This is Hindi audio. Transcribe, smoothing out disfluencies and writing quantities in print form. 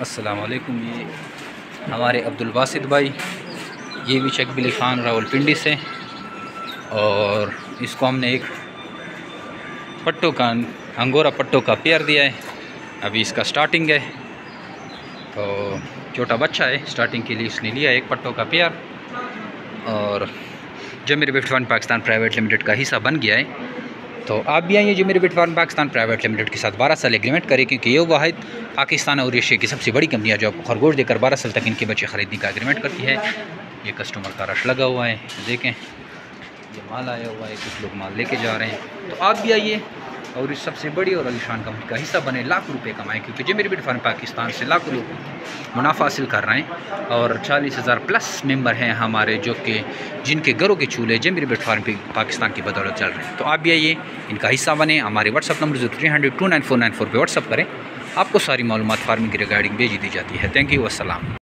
अस्सलामुअलैकुम। ये हमारे अब्दुल बासित भाई, ये भी शकील ख़ान रावलपिंडी से, और इसको हमने एक पट्टों का अंगोरा पट्टों का पेयर दिया है। अभी इसका स्टार्टिंग है, तो छोटा बच्चा है, स्टार्टिंग के लिए इसने लिया एक पट्टों का पेयर, और Zameer bit farm Pakistan private limited का हिस्सा बन गया है। तो आप भी आइए Zameer bit farm Pakistan private limited के साथ 12 साल एग्रीमेंट करें, क्योंकि ये वाहिद पाकिस्तान और एशिया की सबसे बड़ी कंपनियां जो आपको खरगोश देकर 12 साल तक इनके बच्चे ख़रीदने का एग्रीमेंट करती है। ये कस्टमर का रश लगा हुआ है, देखें ये माल आया हुआ है, कुछ लोग माल लेके जा रहे हैं। तो आप भी आइए और इस सबसे बड़ी और अलीशान कंपनी का हिस्सा बने, लाखों रुपए कमाएं, क्योंकि जमीर बिट फार्म पाकिस्तान से लाखों लोग मुनाफा हासिल कर रहे हैं और 40,000 प्लस मेंबर हैं हमारे, जो कि जिनके घरों के चूल्हे जमीर बिट फार्म पाकिस्तान की बदौलत चल रहे हैं। तो आप भी आइए, इनका हिस्सा बने। हमारे व्हाट्सअप नंबर 0300 29494 पर व्हाट्सअप करें, आपको सारी मालूमात फार्मिंग की रिगार्डिंग भेजी दी जाती है। थैंक यू, अस्सलाम।